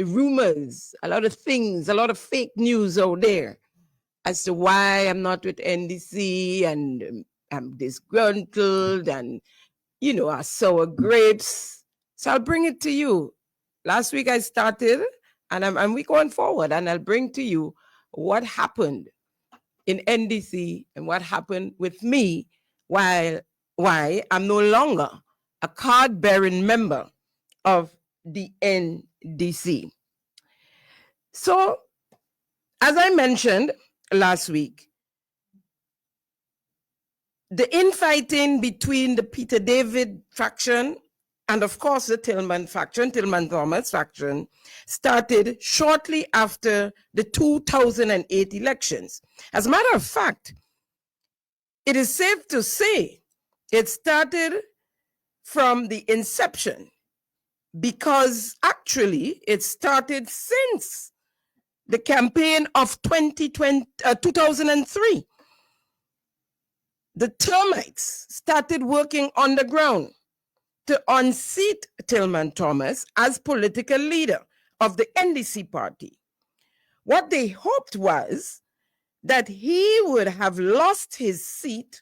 rumors, a lot of things, a lot of fake news out there as to why I'm not with NDC and I'm disgruntled and, are sour grapes. So I'll bring it to you. Last week I started and we're going forward, and I'll bring to you what happened in NDC and what happened with me why I'm no longer a card-bearing member of the NDC. So, as I mentioned last week, the infighting between the Peter David faction and, of course, the Tillman Thomas faction, started shortly after the 2008 elections. As a matter of fact, it is safe to say it started from the inception, because actually it started since the campaign of 2003. The termites started working on the ground to unseat Tillman Thomas as political leader of the NDC party. What they hoped was that he would have lost his seat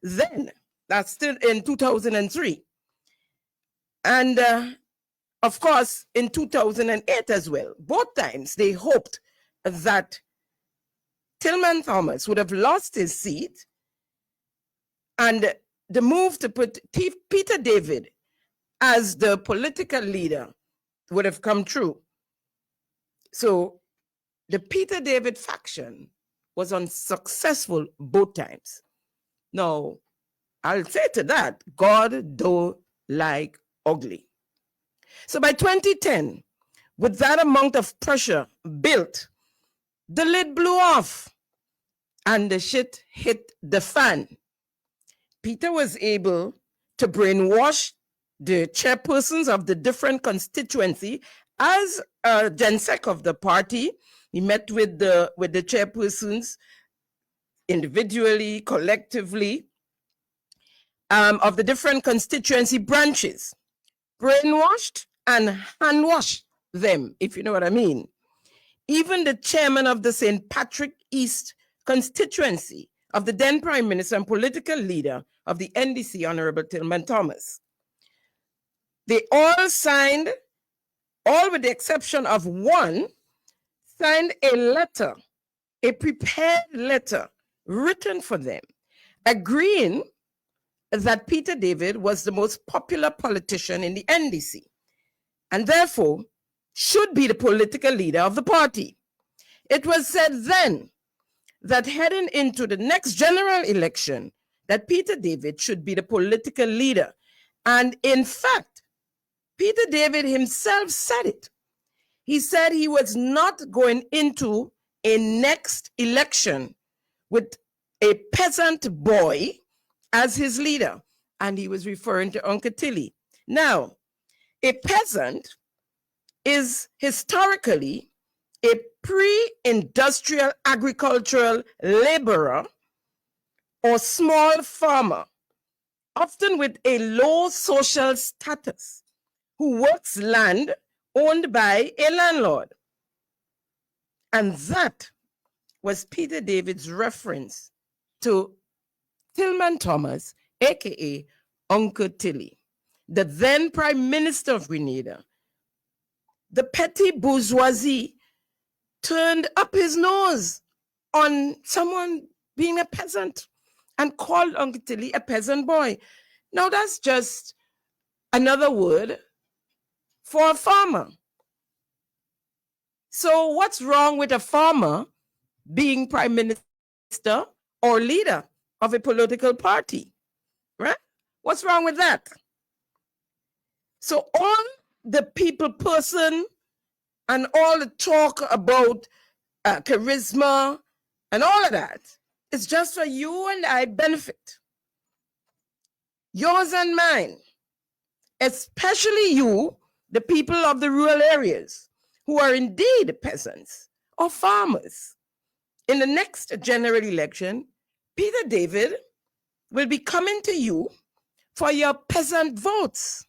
then, that's still in 2003. And of course, in 2008 as well. Both times they hoped that Tillman Thomas would have lost his seat, and the move to put Peter David as the political leader would have come true. So the Peter David faction was unsuccessful both times. Now, I'll say to that, God don't like ugly. So by 2010, with that amount of pressure built, the lid blew off and the shit hit the fan. Peter was able to brainwash the chairpersons of the different constituency as a gensec of the party. He met with the chairpersons individually, collectively, of the different constituency branches, brainwashed and handwashed them, if you know what I mean. Even the chairman of the St. Patrick East constituency of the then Prime Minister and political leader of the NDC, Honorable Tillman Thomas. They all signed, all with the exception of one, signed a letter, a prepared letter written for them, agreeing that Peter David was the most popular politician in the NDC and therefore should be the political leader of the party. It was said then that heading into the next general election, that Peter David should be the political leader. And in fact, Peter David himself said it. He said he was not going into a next election with a peasant boy as his leader. And he was referring to Uncle Tilly. Now, a peasant is historically a pre-industrial agricultural laborer or small farmer, often with a low social status, who works land owned by a landlord. And that was Peter David's reference to Tillman Thomas, aka Uncle Tilly, the then Prime Minister of Grenada. The petty bourgeoisie turned up his nose on someone being a peasant and called Uncle Tilly a peasant boy. Now that's just another word for a farmer. So what's wrong with a farmer being prime minister or leader of a political party, right? What's wrong with that? So all the people person and all the talk about charisma and all of that is just for you and I benefit. Yours and mine, especially you, the people of the rural areas who are indeed peasants or farmers. In the next general election, Peter David will be coming to you for your peasant votes.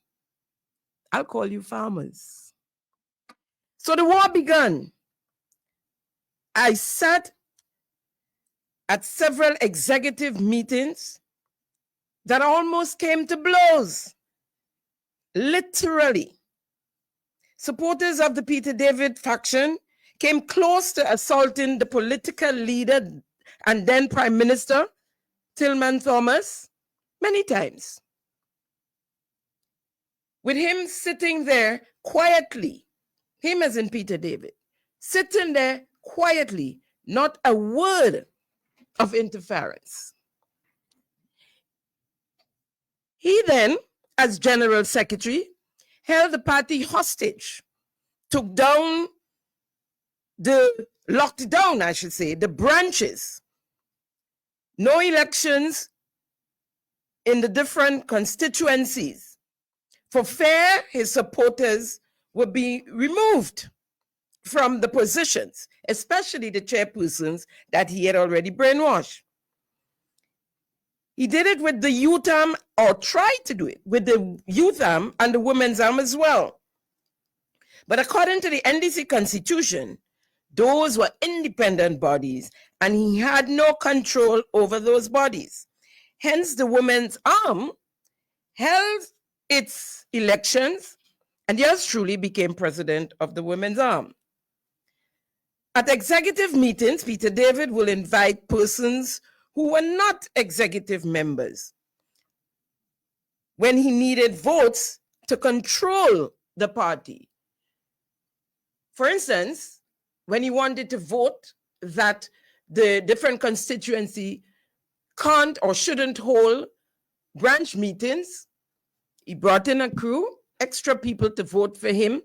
I'll call you farmers. So the war began. I sat at several executive meetings that almost came to blows. Literally. Supporters of the Peter David faction came close to assaulting the political leader and then Prime Minister, Tillman Thomas, many times. With him sitting there quietly, him as in Peter David, sitting there quietly, not a word of interference. He then, as General Secretary, held the party hostage, locked down, I should say, the branches. No elections in the different constituencies. For fear his supporters would be removed from the positions, especially the chairpersons that he had already brainwashed. He did it with the youth arm, or tried to do it with the youth arm and the women's arm as well. But according to the NDC constitution, those were independent bodies and he had no control over those bodies. Hence, the women's arm held its elections and yours truly became president of the women's arm. At executive meetings, Peter David will invite persons who were not executive members when he needed votes to control the party. For instance, when he wanted to vote that the different constituency can't or shouldn't hold branch meetings, he brought in a crew, extra people to vote for him.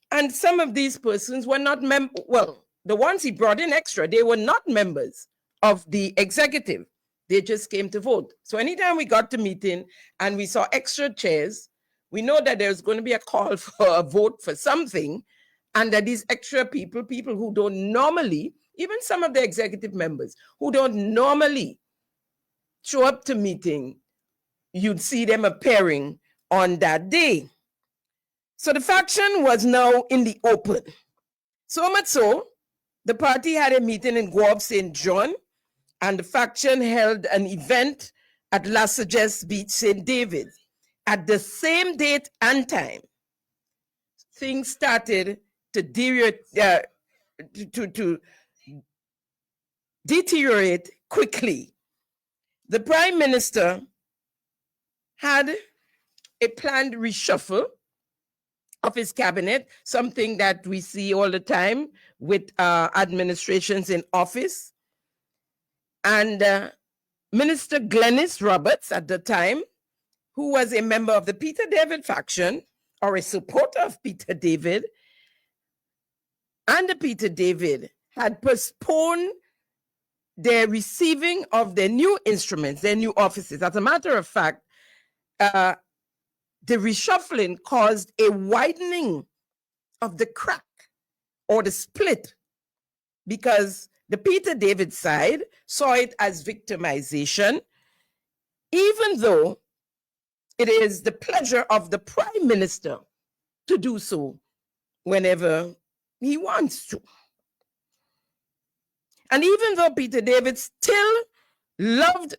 And some of these persons were not the ones he brought in extra, they were not members of the executive. They just came to vote. So anytime we got to meeting and we saw extra chairs, we know that there's going to be a call for a vote for something, and that these extra people who don't normally, even some of the executive members who don't normally show up to meeting, you'd see them appearing on that day. So the faction was now in the open. So much so, the party had a meeting in Guab St. John, and the faction held an event at La Sagesse Beach, St. David. At the same date and time, things started to deteriorate quickly. The Prime Minister had a planned reshuffle of his cabinet, something that we see all the time with administrations in office. And Minister Glenys Roberts at the time, who was a member of the Peter David faction, or a supporter of Peter David, and the Peter David had postponed their receiving of their new instruments, their new offices. As a matter of fact, the reshuffling caused a widening of the crack or the split, because the Peter David side saw it as victimization, even though it is the pleasure of the Prime Minister to do so whenever he wants to. And even though Peter David still loved,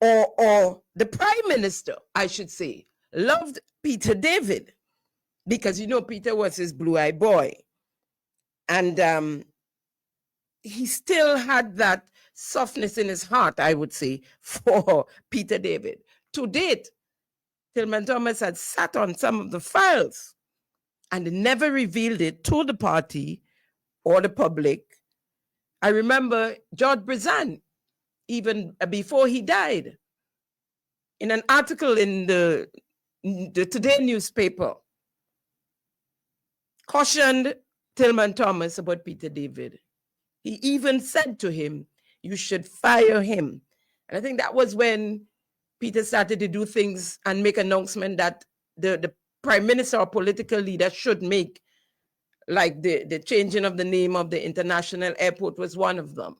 or the Prime Minister, I should say, loved Peter David, because, you know, Peter was his blue-eyed boy. And he still had that softness in his heart, I would say, for Peter David. To date, Tillman Thomas had sat on some of the files and never revealed it to the party or the public. I remember George Brizan, even before he died, in an article in the Today newspaper, cautioned Tillman Thomas about Peter David. He even said to him, you should fire him. And I think that was when Peter started to do things and make announcements that the Prime Minister or political leader should make, like the changing of the name of the international airport was one of them.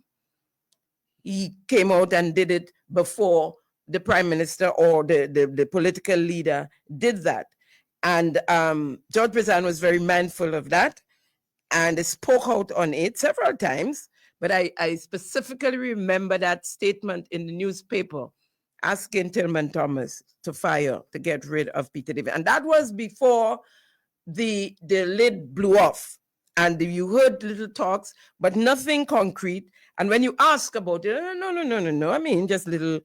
He came out and did it before the Prime Minister or the political leader did that. And George Prezan was very mindful of that and spoke out on it several times. But I specifically remember that statement in the newspaper asking Tillman Thomas to get rid of Peter David. And that was before the lid blew off. And you heard little talks, but nothing concrete. And when you ask about it, no. I mean, just little,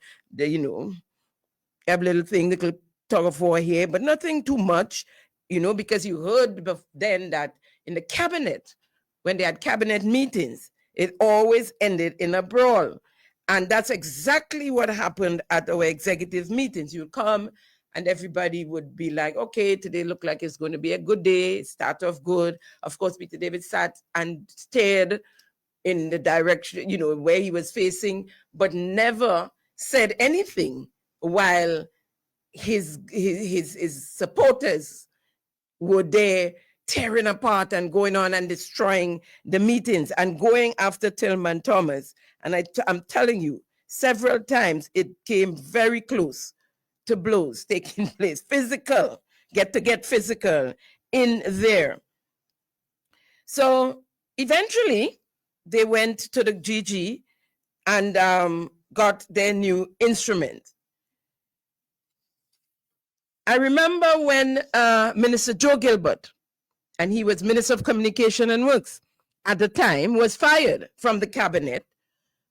have little thing, little tug of war here, but nothing too much, because you heard then that in the cabinet, when they had cabinet meetings, it always ended in a brawl. And that's exactly what happened at our executive meetings. You'd come and everybody would be like, okay, today look like it's going to be a good day, start off good. Of course, Peter David sat and stared in the direction, where he was facing, but never said anything while his supporters were there tearing apart and going on and destroying the meetings and going after Tillman Thomas. And I'm telling you, several times it came very close to blows taking place, physical, get physical in there. So eventually they went to the GG and got their new instrument. I remember when Minister Joe Gilbert, and he was Minister of Communication and Works at the time, was fired from the cabinet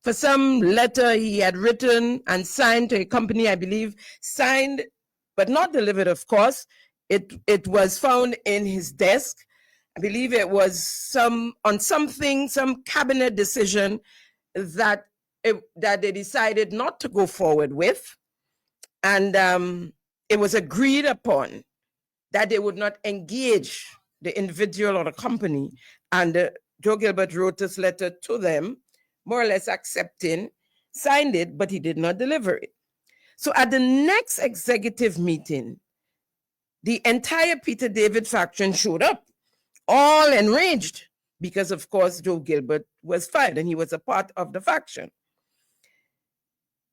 for some letter he had written and signed to a company, I believe, signed but not delivered, of course. It was found in his desk. I believe it was some cabinet decision that they decided not to go forward with. And it was agreed upon that they would not engage the individual or the company. And Joe Gilbert wrote this letter to them, more or less accepting, signed it, but he did not deliver it. So at the next executive meeting, the entire Peter David faction showed up, all enraged, because of course Joe Gilbert was fired and he was a part of the faction.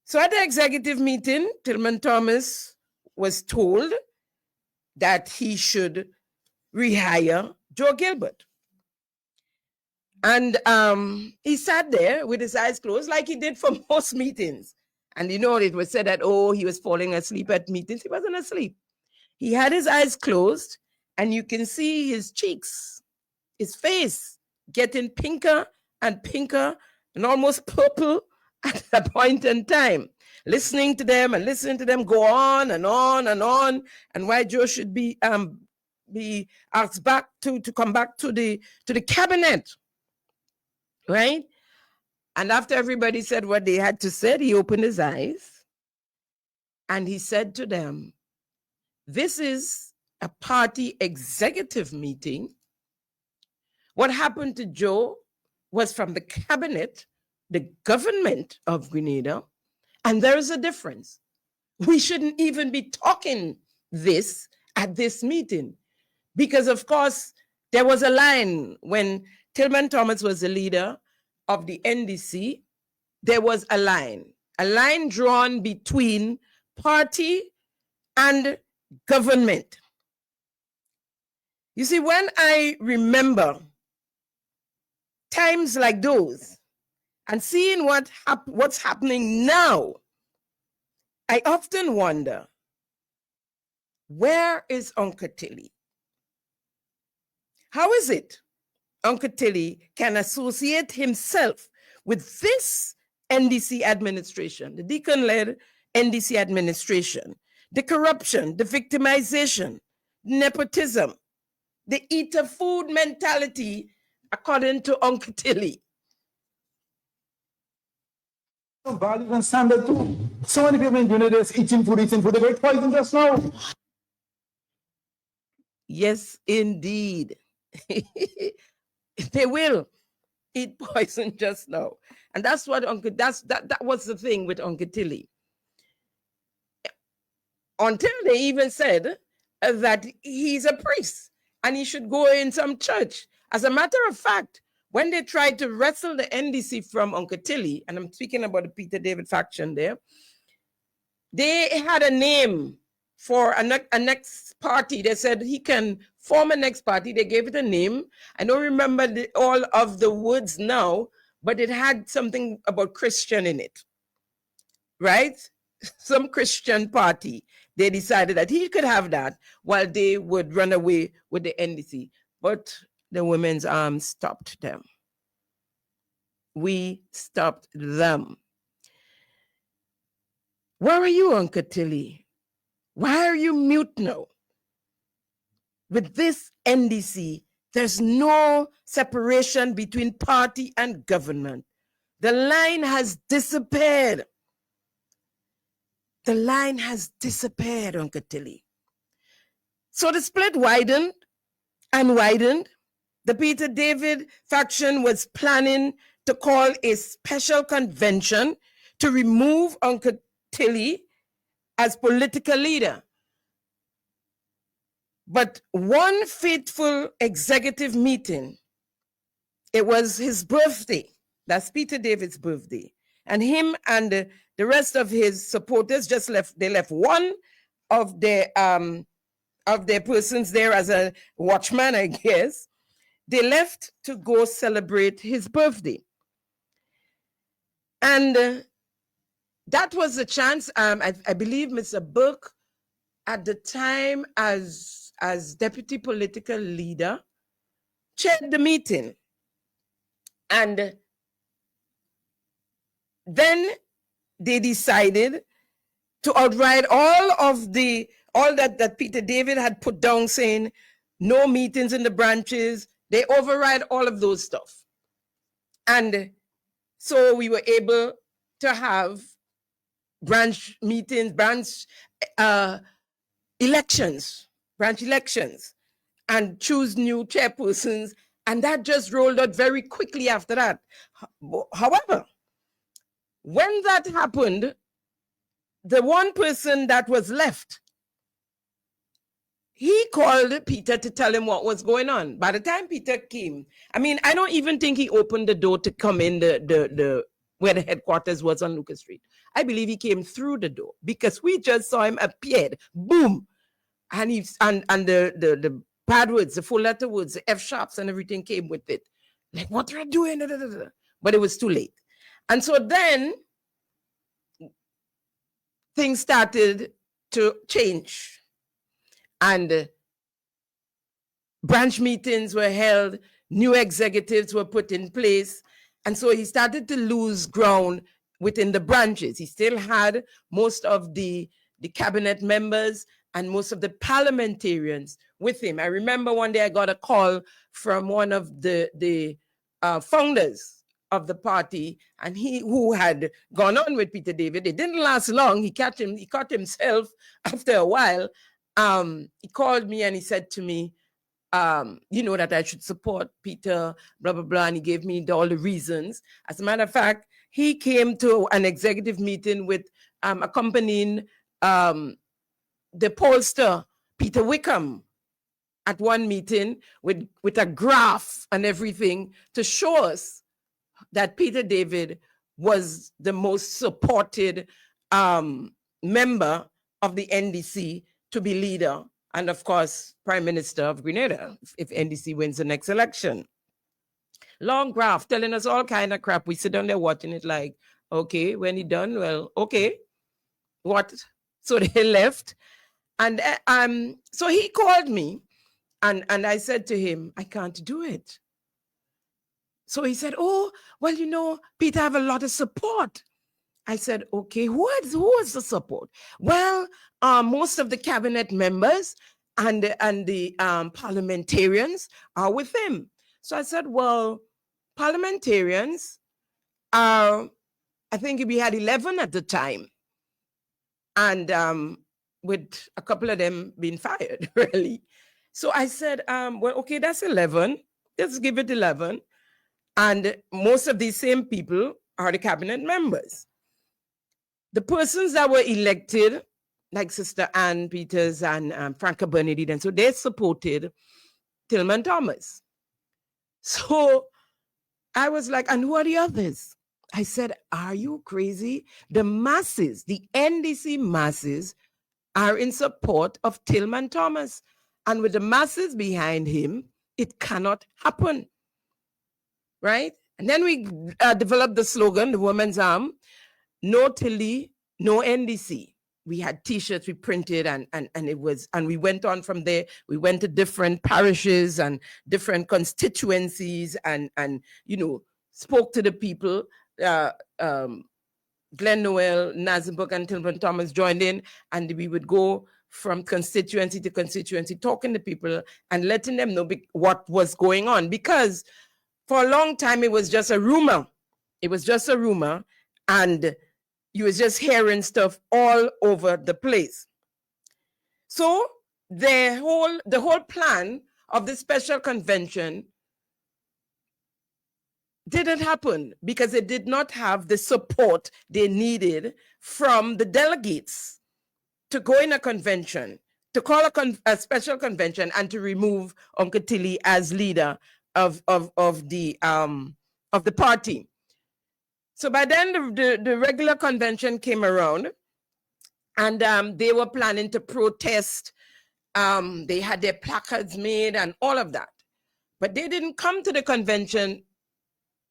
So at the executive meeting, Tillman Thomas was told that he should rehire Joe Gilbert. And he sat there with his eyes closed like he did for most meetings. And it was said that, he was falling asleep at meetings. He wasn't asleep. He had his eyes closed and you can see his cheeks, his face getting pinker and pinker and almost purple at a point in time, listening to them go on and on and on, and why Joe should be asked back to come back to the cabinet, right? And after everybody said what they had to say, he opened his eyes and he said to them, "This is a party executive meeting. What happened to Joe was from the cabinet, the government of Grenada, and there is a difference. We shouldn't even be talking this at this meeting, because of course there was a line when Tillman Thomas was the leader of the NDC. There was a line drawn between party and government. You see, when I remember times like those and seeing what's happening now, I often wonder, where is Uncle Tilly? How is it Uncle Tilly can associate himself with this NDC administration, the Deacon-led NDC administration, the corruption, the victimization, nepotism, the eat of food mentality, according to Uncle Tilly? Values and standard too. So many people in Grenada is eating food, they get poison just now. Yes, indeed. They will eat poison just now. And that's what that was the thing with Uncle Tilly. Until they even said that he's a priest and he should go in some church. As a matter of fact, when they tried to wrestle the NDC from Uncle Tilly, and I'm speaking about the Peter David faction there, they had a name for a next party. They said he can form a next party. They gave it a name. I don't remember all of the words now, but it had something about Christian in it, right? Some Christian party. They decided that he could have that while they would run away with the NDC. But the women's arms stopped them. We stopped them. Where are you, Uncle Tilly? Why are you mute now? With this NDC, there's no separation between party and government. The line has disappeared. The line has disappeared, Uncle Tilly. So the split widened and widened. The Peter David faction was planning to call a special convention to remove Uncle Tilly as political leader. But one fateful executive meeting, it was his birthday. That's Peter David's birthday. And him and the rest of his supporters just left. They left one of their persons there as a watchman, I guess. They left to go celebrate his birthday. And that was a chance. I believe Mr. Burke, at the time as deputy political leader, chaired the meeting. And then they decided to outride all that Peter David had put down, saying no meetings in the branches. They override all of those stuff. And so we were able to have branch meetings, branch elections, and choose new chairpersons. And that just rolled out very quickly after that. However, when that happened, the one person that was left, he called Peter to tell him what was going on. By the time Peter came, I mean, I don't even think he opened the door to come in where the headquarters was on Lucas Street. I believe he came through the door because we just saw him appeared, boom, and the bad words, the full letter words, the F sharps and everything came with it. Like, what are you doing? But it was too late. And so then things started to change. And branch meetings were held, new executives were put in place. And so he started to lose ground within the branches. He still had most of the cabinet members and most of the parliamentarians with him. I remember one day I got a call from one of the founders of the party, and who had gone on with Peter David. It didn't last long. He caught himself after a while. He called me and he said to me, that I should support Peter, blah, blah, blah. And he gave me all the reasons. As a matter of fact, he came to an executive meeting with accompanying the pollster, Peter Wickham, at one meeting with a graph and everything to show us that Peter David was the most supported member of the NDC to be leader and, of course, Prime Minister of Grenada if NDC wins the next election. Long graph telling us all kind of crap. We sit down there watching it like, okay, when he done, well, okay, what? So they left. And so he called me and I said to him, I can't do it. So he said, oh, well, Peter have a lot of support. I said, okay, who is the support? Well, most of the cabinet members and the parliamentarians are with him. So I said, well, parliamentarians are, I think we had 11 at the time. And with a couple of them being fired, really. So I said, well, okay, that's 11. Let's give it 11. And most of these same people are the cabinet members. The persons that were elected, like Sister Ann Peters and Franca Bernadette, and so they supported Tillman Thomas. So I was like, and who are the others? I said, are you crazy? The masses, the NDC masses are in support of Tillman Thomas. And with the masses behind him, it cannot happen. Right? And then we developed the slogan, the Women's Arm, no Tilly, no NDC. We had t-shirts we printed and it was, and we went on from there. We went to different parishes and different constituencies and you know, spoke to the people. Glenn Noel, Nazenberg, and Tillman Thomas joined in, and we would go from constituency to constituency, talking to people and letting them know what was going on. Because for a long time, it was just a rumor. It was just a rumor, and you was just hearing stuff all over the place. So the whole plan of the special convention didn't happen because it did not have the support they needed from the delegates to go in a convention, to call a special convention and to remove Uncle Tilly as leader of the party. So by then the regular convention came around, and they were planning to protest. They had their placards made and all of that, but they didn't come to the convention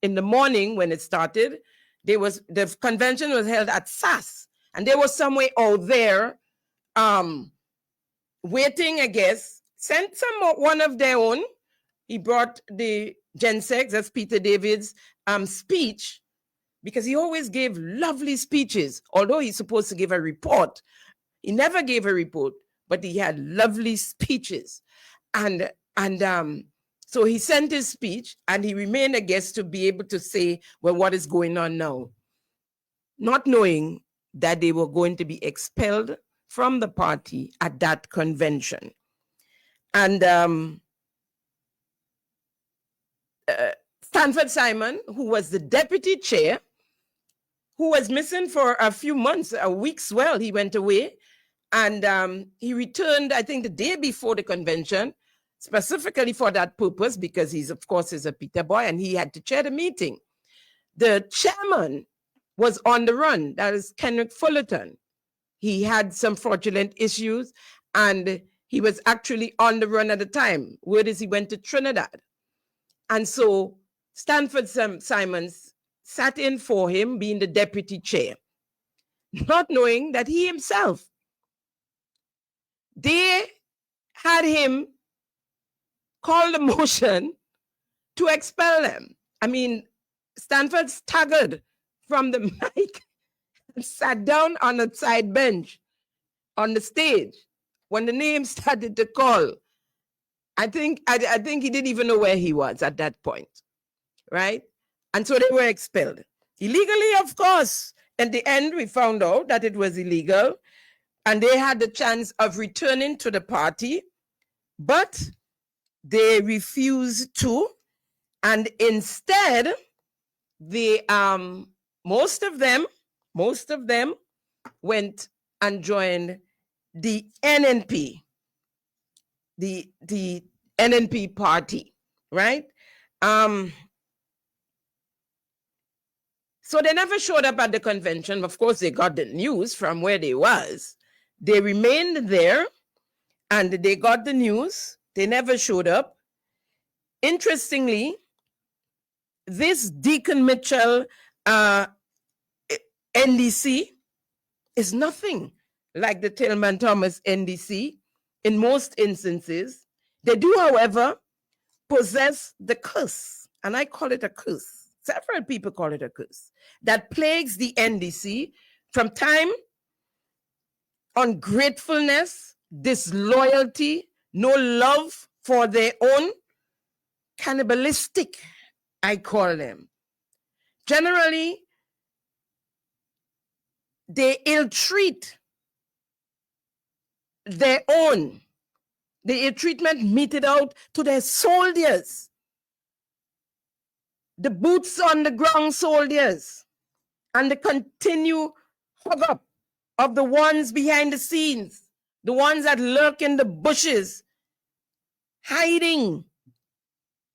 in the morning when it started. The convention was held at SAS, and there was somewhere out there waiting, I guess, sent one of their own. He brought the Gensex, that's Peter David's speech, because he always gave lovely speeches. Although he's supposed to give a report, he never gave a report, but he had lovely speeches. And so he sent his speech, and he remained a guest to be able to say, well, what is going on now? Not knowing that they were going to be expelled from the party at that convention. And Stanford Simon, who was the deputy chair, who was missing for a few months, weeks, well, he went away. And he returned, I think, the day before the convention, specifically for that purpose, because he's, of course, is a Peter boy, and he had to chair the meeting. The chairman was on the run. That is Kenrick Fullerton. He had some fraudulent issues, and he was actually on the run at the time. Word is he went to Trinidad. And so Stanford Simons sat in for him, being the deputy chair, not knowing that he himself, they had him call the motion to expel them. I mean, Stanford staggered from the mic and sat down on a side bench on the stage when the name started to call. I think he didn't even know where he was at that point, right? And so they were expelled. Illegally, of course. In the end, we found out that it was illegal, and they had the chance of returning to the party, but they refused to. And instead, they most of them went and joined the NNP, the NNP party, right? So they never showed up at the convention. Of course, they got the news from where they was. They remained there, and they got the news. They never showed up. Interestingly, this Deacon Mitchell NDC is nothing like the Tillman Thomas NDC in most instances. They do, however, possess the curse, and I call it a curse. Several people call it a curse that plagues the NDC from time, ungratefulness, disloyalty, no love for their own, cannibalistic, I call them. Generally, they ill-treat their own. The ill-treatment meted out to their soldiers, the boots on the ground soldiers, and the continued hug up of the ones behind the scenes, the ones that lurk in the bushes, hiding.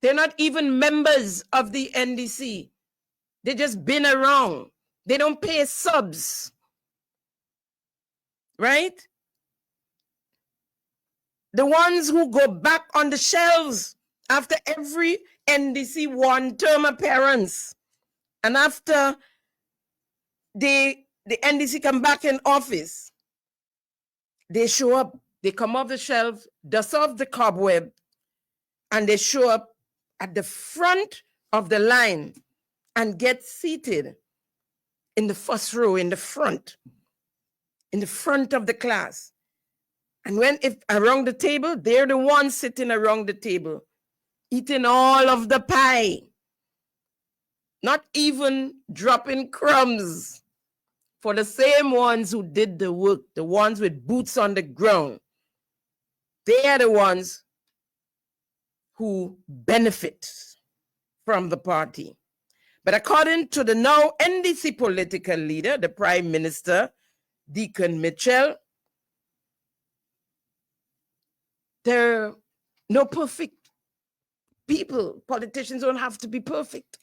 They're not even members of the NDC. They just been around. They don't pay subs, right? the ones who go back on the shelves after every NDC one-term appearance, and after the NDC come back in office, they show up, they come off the shelf, dust off the cobweb, and they show up at the front of the line and get seated in the first row, in the front of the class. And if around the table, they're the ones sitting around the table, eating all of the pie, not even dropping crumbs for the same ones who did the work, the ones with boots on the ground. They are the ones who benefit from the party. But according to the now NDC political leader, the Prime Minister, Deacon Mitchell, there are no perfect people. Politicians don't have to be perfect.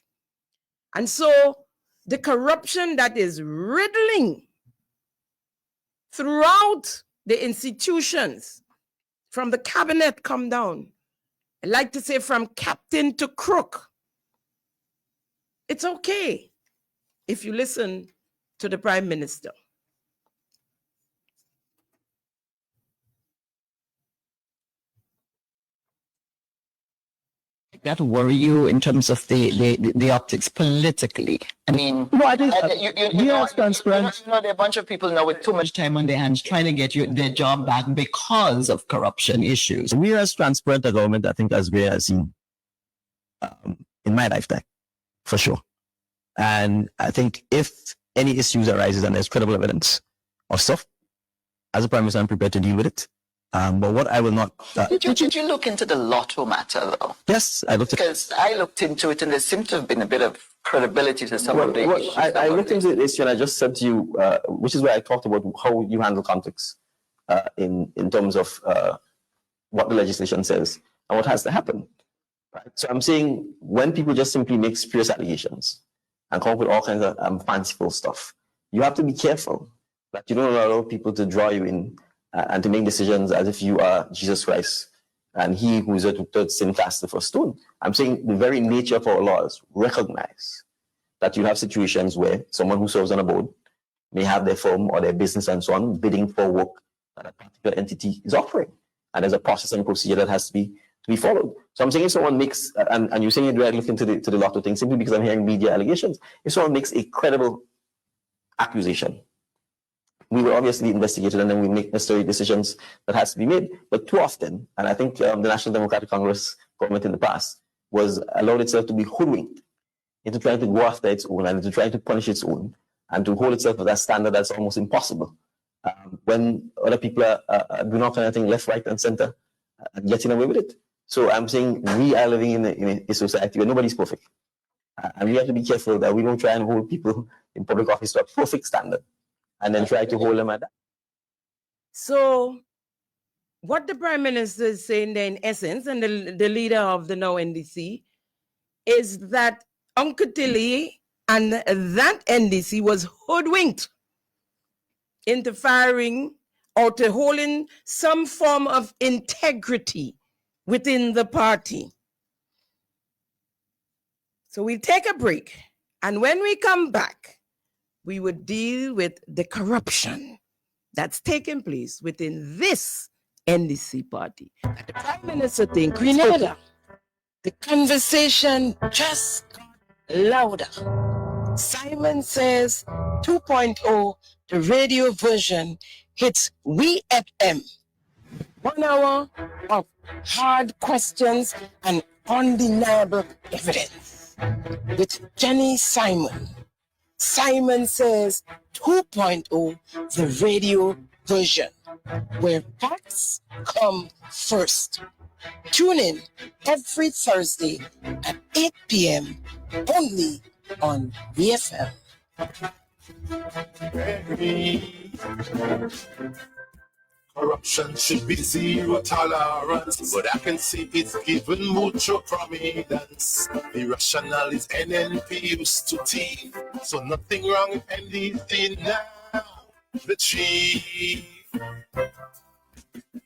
And so the corruption that is riddling throughout the institutions, from the cabinet come down, I like to say from captain to crook, it's okay if you listen to the Prime Minister. That worry you in terms of the optics politically? I mean, No, I think we are transparent. there are a bunch of people now with too much time on their hands trying to get their job back because of corruption issues. We are as transparent a government, I think, as we have seen in my lifetime, for sure. And I think if any issues arises and there's credible evidence of stuff, as a Prime Minister, I'm prepared to deal with it. But what I will not... Did you look into the lotto matter, though? Yes, I looked at it. Because I looked into it and there seemed to have been a bit of credibility to some of the issues. I looked into the issue and I just said to you, which is where I talked about how you handle conflicts in terms of what the legislation says and what has to happen. Right? So I'm saying when people just simply make spurious allegations and come up with all kinds of fanciful stuff, you have to be careful that you don't allow people to draw you in and to make decisions as if you are Jesus Christ and he who is the third sin cast the first stone. I'm saying the very nature of our laws recognize that you have situations where someone who serves on a board may have their firm or their business and so on bidding for work that a particular entity is offering. And there's a process and procedure that has to be followed. So I'm saying if someone makes, and you're saying I look into the lotto thing simply because I'm hearing media allegations, if someone makes a credible accusation, we will obviously investigate it and then we make necessary decisions that has to be made. But too often, and I think the National Democratic Congress government in the past was allowed itself to be hoodwinked into trying to go after its own and into trying to punish its own and to hold itself to that standard that's almost impossible. When other people are doing all kind of things left, right, and center, getting away with it. So I'm saying we are living in a society where nobody's perfect. And we have to be careful that we don't try and hold people in public office to a perfect standard and then try to hold them at that. So what the Prime Minister is saying there in essence, and the leader of the now NDC, is that Uncle Tilly and that NDC was hoodwinked into firing or to holding some form of integrity within the party. So we'll take a break. And when we come back, we would deal with the corruption that's taking place within this NDC party. And the Prime Minister thinks, Grenada, the conversation just got louder. Simon Says 2.0, the radio version, hits We FM. 1 hour of hard questions and undeniable evidence with Jenny Simon. Simon Says 2.0, the radio version, where facts come first. Tune in every Thursday at 8 p.m. only on BFM. Corruption should be zero tolerance, but I can see it's given mucho prominence. Irrational is NNP used to T, so nothing wrong with NDC now. The chief.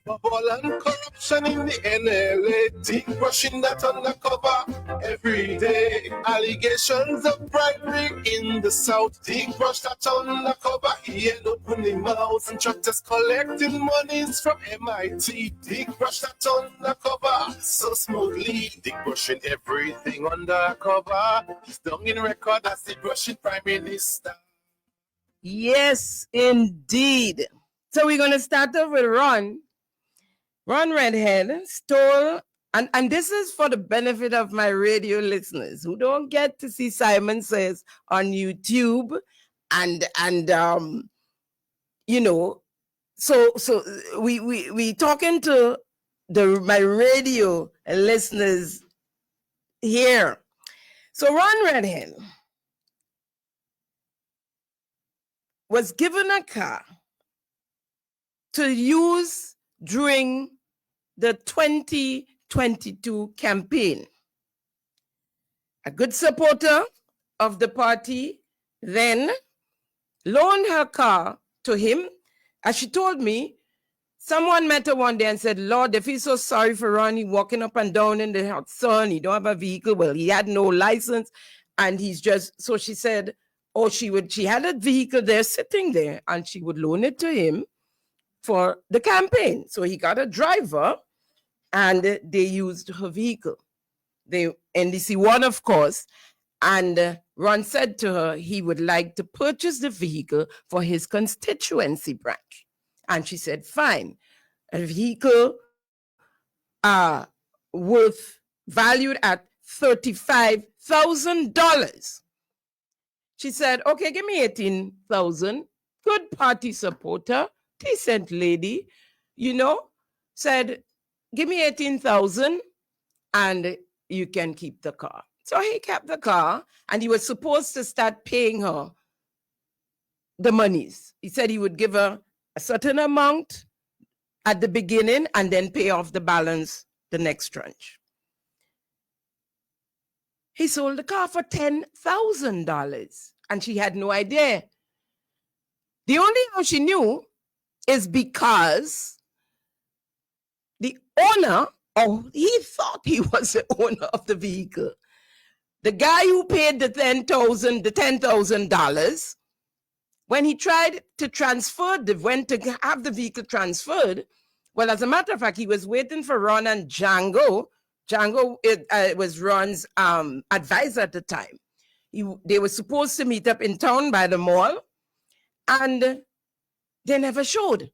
Bubble and corruption in the NLA, deep brushing that undercover every day. Allegations of bribery in the South, deep brush that undercover. He ain't opening mouths. Contractors collecting monies from MIT, deep brush that undercover so smoothly. Deep brushing everything undercover. He's done in record as the brushing prime minister. Yes, indeed. So we're going to start off with Ron. Ron Redhead stole, and this is for the benefit of my radio listeners who don't get to see Simon Says on YouTube, and you know, so we talking to my radio listeners here. So Ron Redhead was given a car to use during the 2022 campaign. A good supporter of the party then loaned her car to him. As she told me, someone met her one day and said, Lord, if he's so sorry for Ronnie walking up and down in the hot sun, he don't have a vehicle. Well, he had no license. And he's just, so she said, oh, she had a vehicle there sitting there and she would loan it to him for the campaign. So he got a driver and they used her vehicle. The NDC won, of course. And Ron said to her he would like to purchase the vehicle for his constituency branch. And she said, fine. A vehicle valued at $35,000. She said, okay, give me $18,000. Good party supporter, decent lady, said, give me $18,000 and you can keep the car. So he kept the car and he was supposed to start paying her the monies. He said he would give her a certain amount at the beginning and then pay off the balance the next tranche. He sold the car for $10,000 and she had no idea. The only how she knew is because the owner, he thought he was the owner of the vehicle. The guy who paid the $10,000, when he tried to went to have the vehicle transferred, well, as a matter of fact, he was waiting for Ron and Django. Django was Ron's advisor at the time. They were supposed to meet up in town by the mall, and they never showed.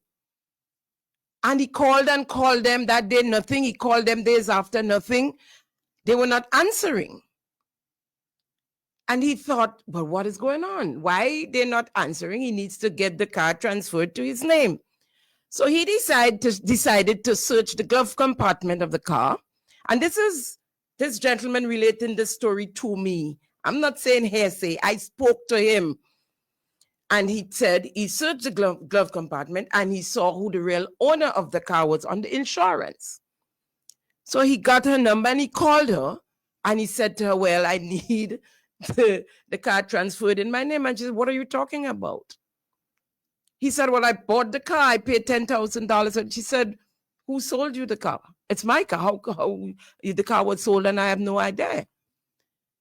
And he called and called them that day, nothing. He called them days after, nothing. They were not answering. And he thought, well, what is going on? Why they're not answering? He needs to get the car transferred to his name. So he decided to search the glove compartment of the car. And this is this gentleman relating this story to me. I'm not saying hearsay. I spoke to him. And he said he searched the glove compartment and he saw who the real owner of the car was on the insurance. So he got her number and he called her and he said to her, well, I need the car transferred in my name. And she said, what are you talking about? He said, well, I bought the car. I paid $10,000. And she said, who sold you the car? It's my car. How the car was sold and I have no idea.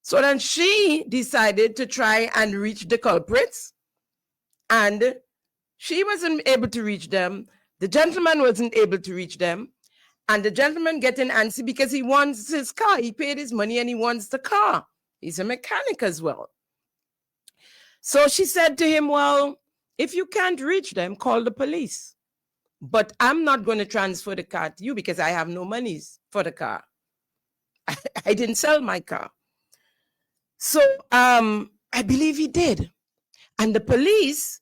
So then she decided to try and reach the culprits. And she wasn't able to reach them. The gentleman wasn't able to reach them. And the gentleman getting antsy because he wants his car. He paid his money and he wants the car. He's a mechanic as well. So she said to him, well, if you can't reach them, call the police. But I'm not going to transfer the car to you because I have no monies for the car. I didn't sell my car. So I believe he did. And the police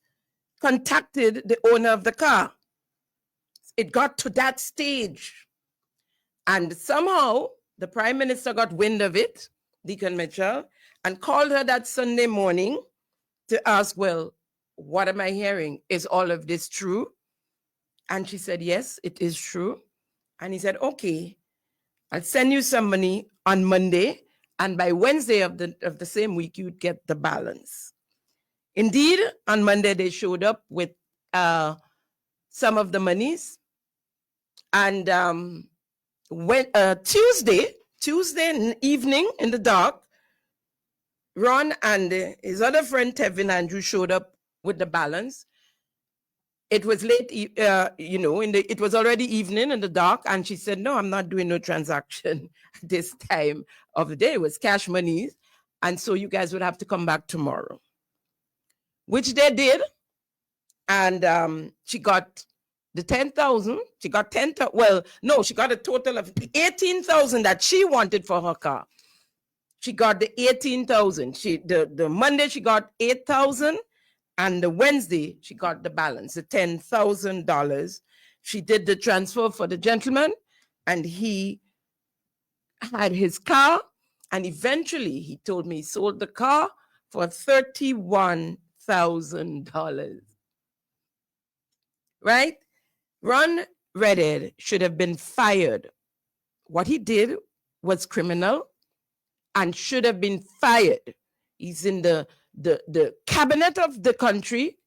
contacted the owner of the car. It got to that stage. And somehow the Prime Minister got wind of it, Deacon Mitchell, and called her that Sunday morning to ask, well, what am I hearing? Is all of this true? And she said, yes, it is true. And he said, okay, I'll send you some money on Monday. And by Wednesday of the same week, you'd get the balance. Indeed, on Monday, they showed up with some of the monies. And when Tuesday evening in the dark, Ron and his other friend Tevin Andrew showed up with the balance. It was late, it was already evening in the dark, and she said, "No, I'm not doing no transaction this time of the day." It was cash monies, and so you guys would have to come back tomorrow, which they did, and she got the 10,000. She got 10,000. Well, no, she got a total of 18,000 that she wanted for her car. She got the 18,000. The Monday she got 8,000, and the Wednesday she got the balance, the $10,000. She did the transfer for the gentleman, and he had his car, and eventually he told me he sold the car for $31,000. Right? Ron Redhead should have been fired. What he did was criminal and should have been fired. He's in the cabinet of the country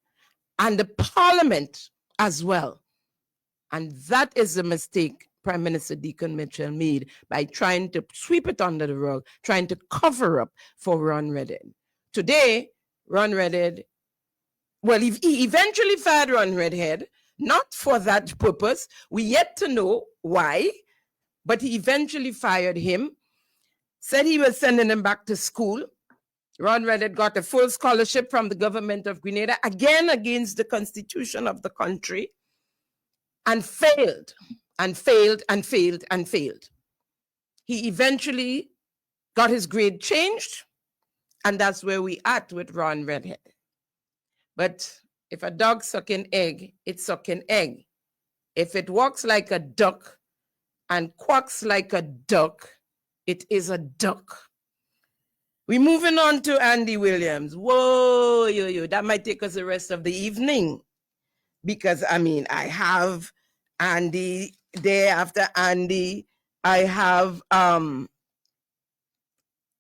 and the parliament as well. And that is a mistake Prime Minister Deacon Mitchell made by trying to sweep it under the rug, trying to cover up for Ron Redhead. Today, Ron Redhead, well, he eventually fired Ron Redhead, not for that purpose. We yet to know why, but he eventually fired him, said he was sending him back to school. Ron Redhead got a full scholarship from the government of Grenada, again against the constitution of the country, and failed, and failed, and failed, and failed. He eventually got his grade changed, and that's where we at with Ron Redhead. But if a dog sucking egg, it's sucking egg. If it walks like a duck and quacks like a duck, it is a duck. We're moving on to Andy Williams. Whoa, that might take us the rest of the evening. Because, I mean, I have Andy, day after Andy, I have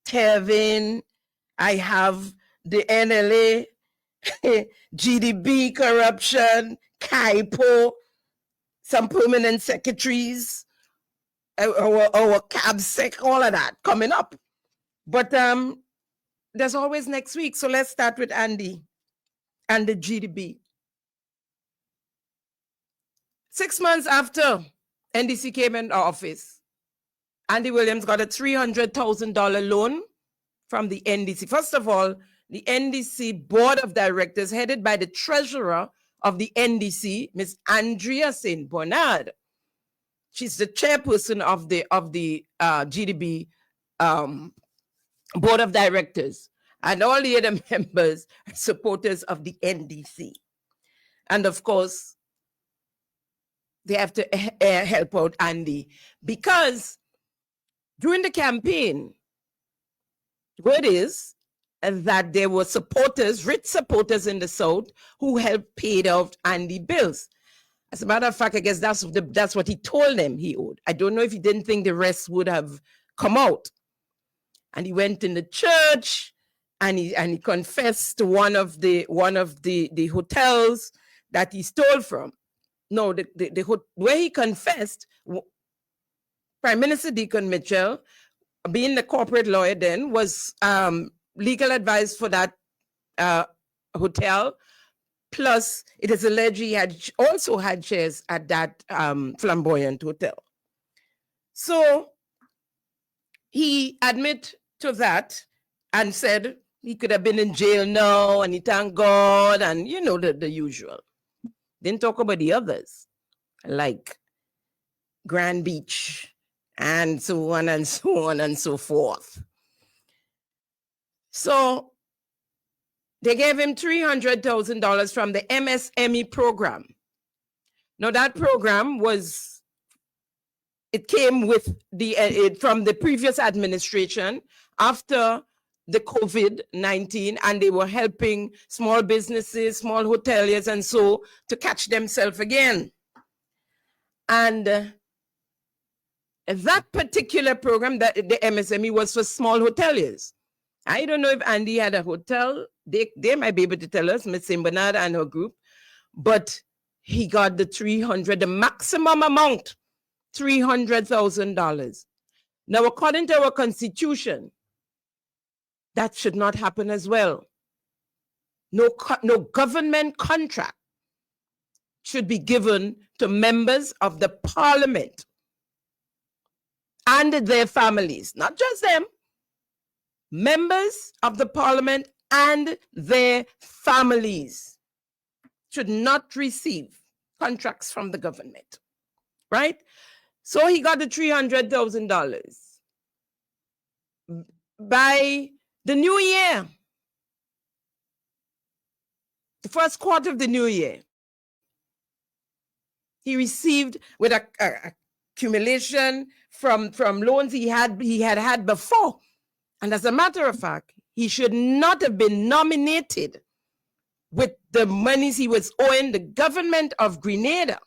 Tevin, I have the NLA, GDB corruption, KIPO, some permanent secretaries, our CABSEC, all of that coming up. But there's always next week. So let's start with Andy and the GDB. 6 months after NDC came in office, Andy Williams got a $300,000 loan from the NDC. First of all, the NDC board of directors, headed by the treasurer of the NDC, Ms. Andrea St. Bernard. She's the chairperson of the GDB board of directors, and all the other members are supporters of the NDC. And of course, they have to help out Andy, because during the campaign, word is that there were supporters, rich supporters in the South, who helped pay out Andy bills. As a matter of fact, I guess that's what he told them he owed. I don't know if he didn't think the rest would have come out. And he went in the church, and he confessed to one of the hotels that he stole from. No, where he confessed, Prime Minister Deacon Mitchell, being the corporate lawyer then, was legal advice for that hotel. Plus, it is alleged he also had shares at that flamboyant hotel. So he admitted to that and said he could have been in jail now, and he thanked God, and you know the usual. Didn't talk about the others, like Grand Beach, and so on and so on and so forth. So they gave him $300,000 from the MSME program. Now that program came with from the previous administration after the COVID-19, and they were helping small businesses, small hoteliers, and so to catch themselves again. And that particular program, that the MSME, was for small hoteliers. I don't know if Andy had a hotel. They might be able to tell us, Ms. St. Bernard and her group, but he got the $300,000, the maximum amount $300,000. Now, according to our constitution, that should not happen as well. No government contract should be given to members of the parliament and their families, not just them, members of the parliament and their families should not receive contracts from the government, right? So he got the $300,000. By the new year, the first quarter of the new year, he received with a accumulation from loans he had before. And as a matter of fact, he should not have been nominated with the monies he was owing the government of Grenada,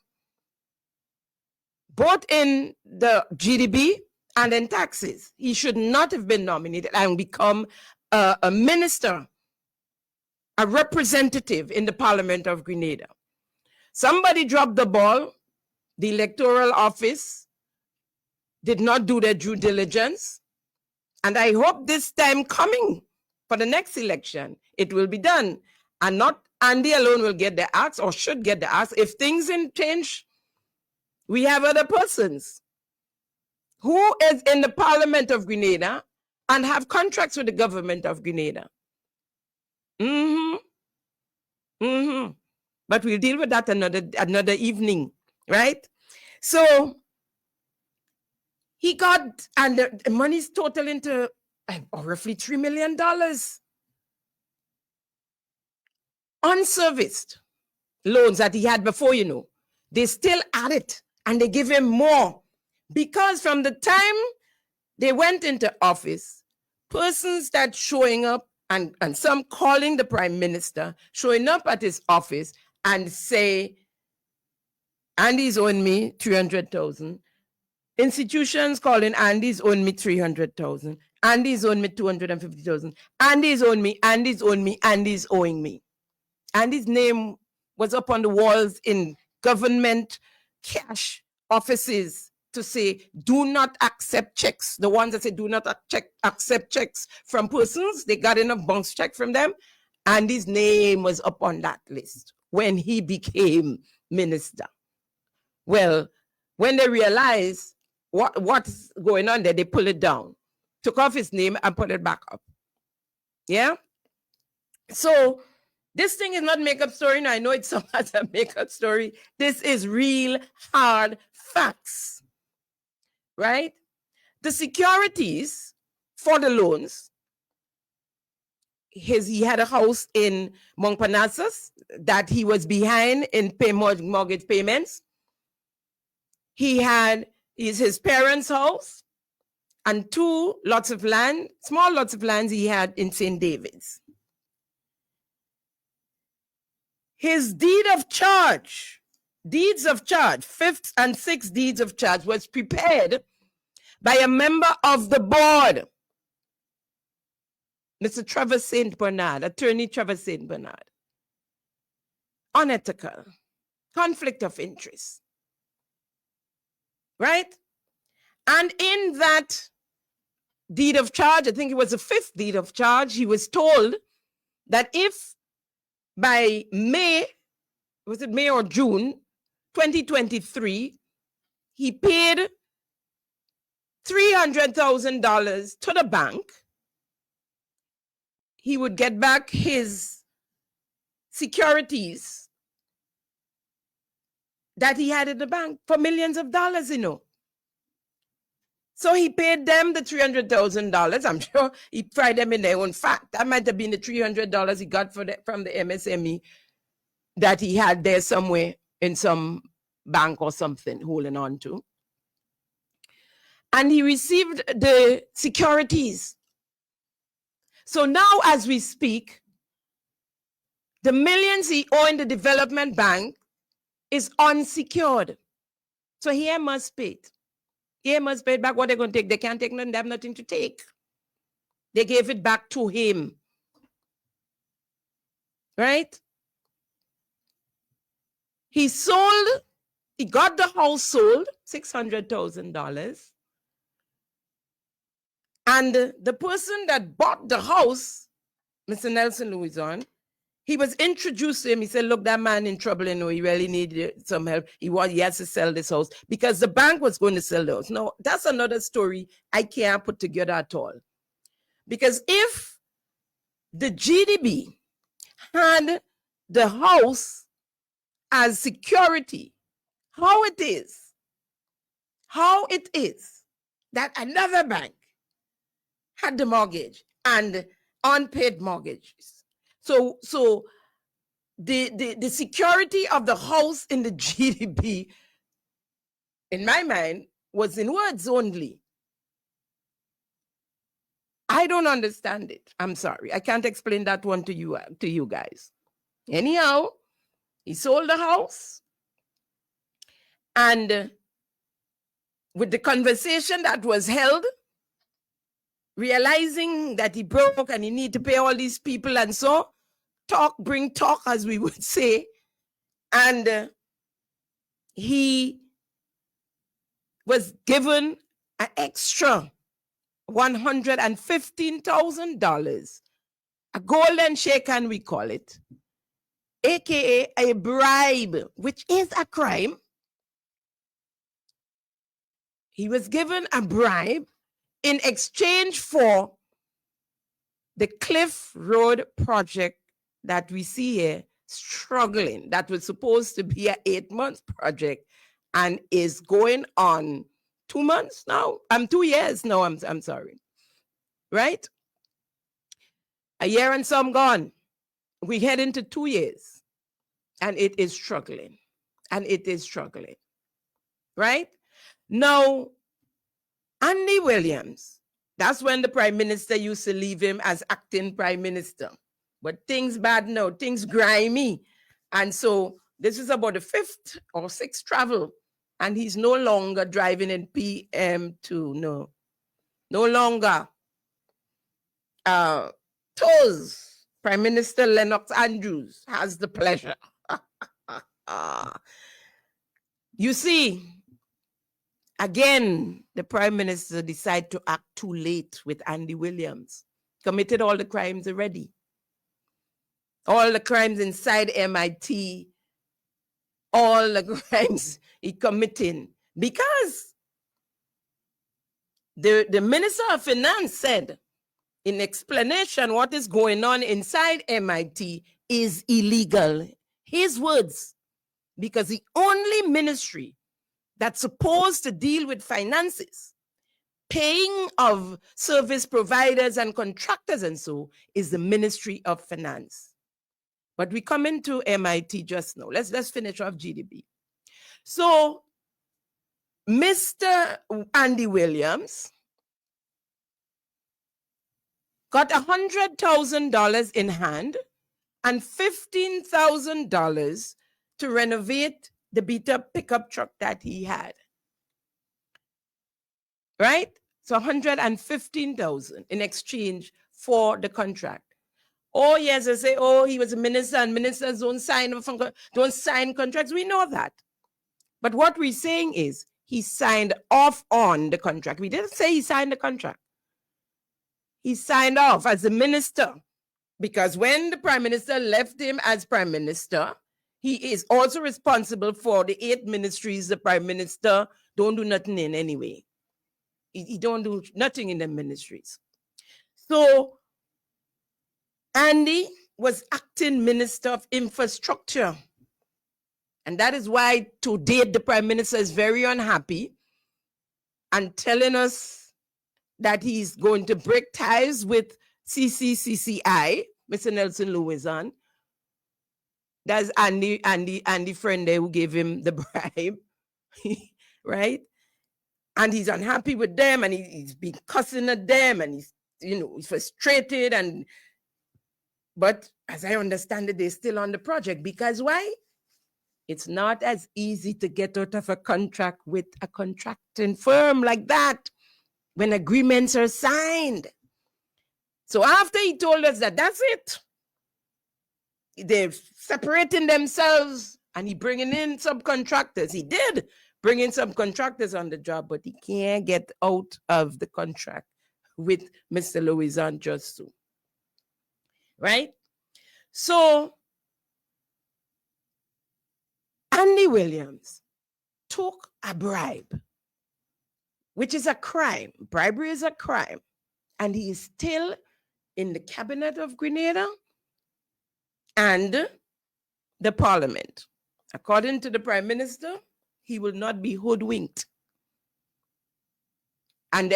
both in the GDP and in taxes. He should not have been nominated and become a minister, a representative in the Parliament of Grenada. Somebody dropped the ball. The electoral office did not do their due diligence. And I hope this time coming for the next election, it will be done. And not Andy alone will get the axe or should get the axe. If things didn't change, we have other persons who is in the Parliament of Grenada and have contracts with the government of Grenada. But we'll deal with that another evening, right? So he got, and the money's totaling to roughly $3 million. Unserviced loans that he had before, you know. They still add it and they give him more. Because from the time they went into office, persons that showing up and some calling the prime minister, showing up at his office and say, Andy's owing me 300,000. Institutions calling Andy's owing me 300,000. Andy's owing me 250,000. Andy's owing me, Andy's owing me, Andy's owing me. Andy's name was up on the walls in government cash offices to say, do not accept checks. The ones that say do not accept checks from persons, they got enough bounce check from them. Andy's name was up on that list when he became minister. Well, when they realized what's going on there, they pull it down, took off his name and put it back up. Yeah? So this thing is not makeup story. Now I know it's somewhat a makeup story. This is real hard facts, right? The securities for the loans, he had a house in Montparnasse that he was behind in mortgage payments. He had his parents' house and 2 lots of land, small lots of lands he had in St. David's. His deeds of charge, 5th and 6th deeds of charge was prepared by a member of the board, Mr. Trevor St. Bernard, Attorney Trevor St. Bernard. Unethical, conflict of interest, right? And in that deed of charge, I think it was the 5th deed of charge, he was told that if by May, was it May or June 2023, he paid $300,000 to the bank, he would get back his securities that he had in the bank for millions of dollars, you know. So he paid them the $300,000. I'm sure he fried them in their own fat. That might have been the $300 he got from the MSME that he had there somewhere in some bank or something holding on to. And he received the securities. So now as we speak, the millions he owed in the development bank is unsecured. So he must pay it. He must pay it back. What they're going to take? They can't take nothing. They have nothing to take. They gave it back to him. Right? He got the house sold, $600,000. And the person that bought the house, Mr. Nelson Louison, he was introduced to him. He said, look, that man in trouble, you know, he really needed some help. He has to sell this house because the bank was going to sell the house. No, that's another story I can't put together at all. Because if the GDB had the house as security, how it is that another bank had the mortgage and unpaid mortgages. So the security of the house in the GDP, in my mind, was in words only. I don't understand it. I'm sorry. I can't explain that one to you guys. Anyhow, he sold the house, and with the conversation that was held, realizing that he broke and he need to pay all these people, and so bring talk, as we would say, and he was given an extra $115,000, a golden shake, and we call it, aka a bribe, which is a crime. He was given a bribe in exchange for the Cliff Road project that we see here struggling, that was supposed to be an 8-month project and is going on 2 months now. 2 years now, I'm sorry. Right? A year and some gone. We head into 2 years and it is struggling. And it is struggling. Right? Now, Andy Williams, that's when the prime minister used to leave him as acting prime minister. But things bad now, things grimy. And so this is about the 5th or 6th travel. And he's no longer driving in PM2, no longer. Toes, Prime Minister Lennox Andrews has the pleasure. You see, again, the Prime Minister decided to act too late with Andy Williams. Committed all the crimes already. All the crimes inside MIT, all the crimes he committing, because the Minister of Finance said in explanation what is going on inside MIT is illegal. His words, because the only ministry that's supposed to deal with finances, paying of service providers and contractors and so, is the Ministry of Finance. But we come into MIT just now. Let's finish off GDP. So, Mr. Andy Williams got $100,000 in hand and $15,000 to renovate the beat-up pickup truck that he had. Right? So $115,000 in exchange for the contract. Oh, yes, I say, oh, he was a minister and ministers don't sign contracts. We know that. But what we're saying is he signed off on the contract. We didn't say he signed the contract. He signed off as a minister, because when the prime minister left him as prime minister, he is also responsible for the 8 ministries the prime minister don't do nothing in anyway. He don't do nothing in the ministries. So Andy was acting Minister of Infrastructure. And that is why to date the Prime Minister is very unhappy and telling us that he's going to break ties with CCCCI, Mr. Nelson Louison. That's Andy friend there who gave him the bribe, right? And he's unhappy with them, and he's been cussing at them, and he's frustrated. But as I understand it, they're still on the project. Because why? It's not as easy to get out of a contract with a contracting firm like that when agreements are signed. So after he told us that that's it, they're separating themselves and he bringing in subcontractors. He did. bringing some contractors on the job, but he can't get out of the contract with Mr. Louison just so. Right? So, Andy Williams took a bribe, which is a crime. Bribery is a crime. And he is still in the cabinet of Grenada and the parliament. According to the prime minister, he will not be hoodwinked. And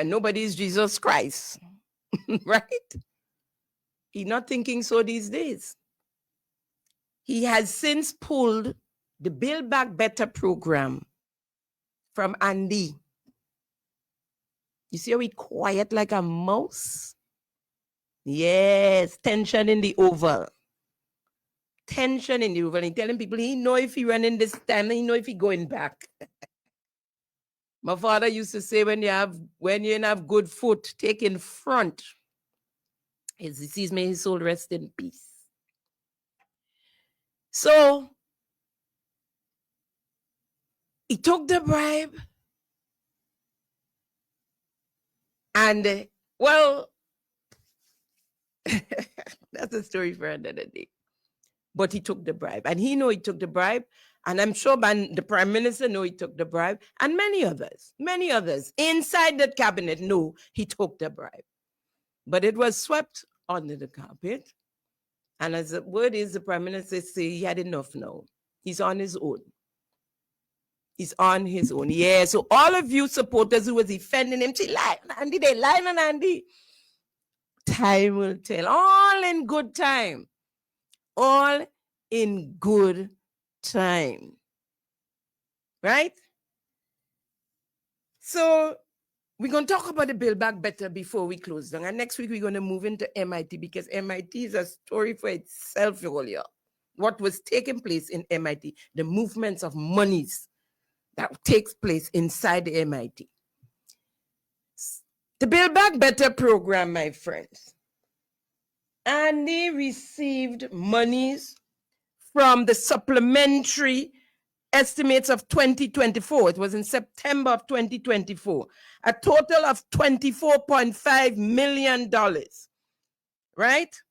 nobody is Jesus Christ, right? He's not thinking so these days. He has since pulled the Build Back Better program from Andy. You see how he quiet like a mouse? Yes, tension in the oval. Tension in the oval. He's telling people he know if he running this time, he know if he going back. My father used to say, when you have good foot, take in front. His deceased, may his soul rest in peace. So he took the bribe, and well, that's a story for another day. But he took the bribe, and he know he took the bribe, and I'm sure the prime minister know he took the bribe, and many others inside the cabinet know he took the bribe. But it was swept under the carpet, and as the word is, the prime minister say he had enough now. He's on his own. He's on his own. Yeah, so all of you supporters who was defending him, they lie on Andy. Time will tell. All in good time. All in good time. Right? So we're going to talk about the Build Back Better before we close down. And next week, we're going to move into MIT because MIT is a story for itself, earlier. What was taking place in MIT, the movements of monies that takes place inside the MIT. The Build Back Better program, my friends. And they received monies from the supplementary estimates of 2024. It was in September of 2024. A total of $24.5 million. Right?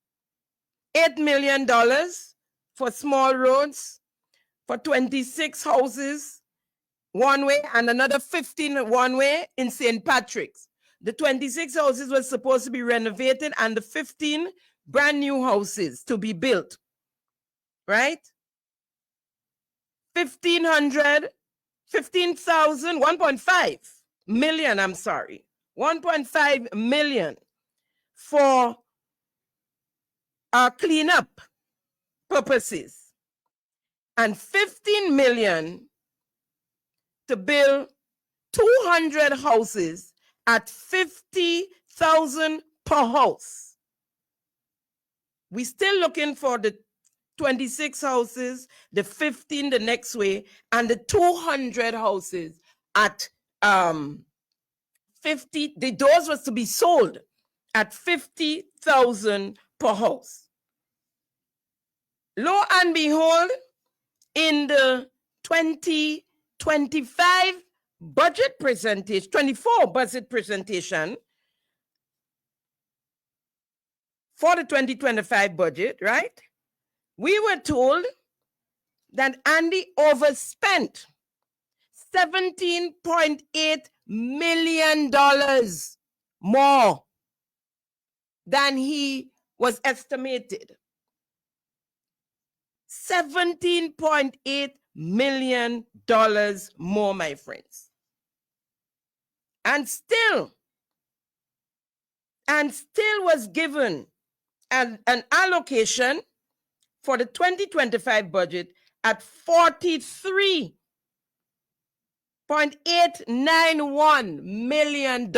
$8 million for small roads, for 26 houses, one way, and another 15 one way in St. Patrick's. The 26 houses were supposed to be renovated and the 15 brand new houses to be built. Right? 1.5 million, 1.5 million for cleanup purposes. And 15 million to build 200 houses at 50,000 per house. We're still looking for the 26 houses, the 15 the next way, and the 200 houses at 50. The doors was to be sold at 50,000 per house. Lo and behold, in the 2025 budget presentation, 24 budget presentation for the 2025 budget, right? We were told that Andy overspent $17.8 million more than he was estimated. $17.8 million more, my friends. And still was given an allocation for the 2025 budget at $43.891 million.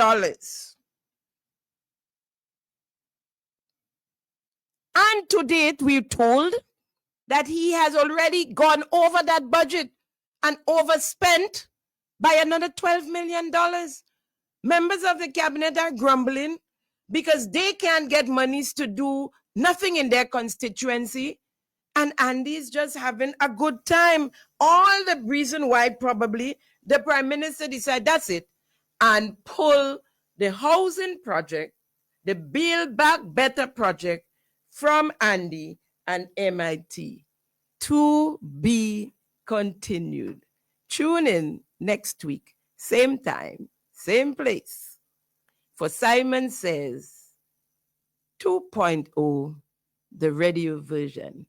And to date, we're told that he has already gone over that budget and overspent by another $12 million. Members of the cabinet are grumbling because they can't get monies to do nothing in their constituency. And Andy's just having a good time. All the reason why probably the Prime Minister decided that's it and pull the housing project, the Build Back Better project from Andy and MIT to be continued. Tune in next week, same time, same place, for Simon Says 2.0, the radio version.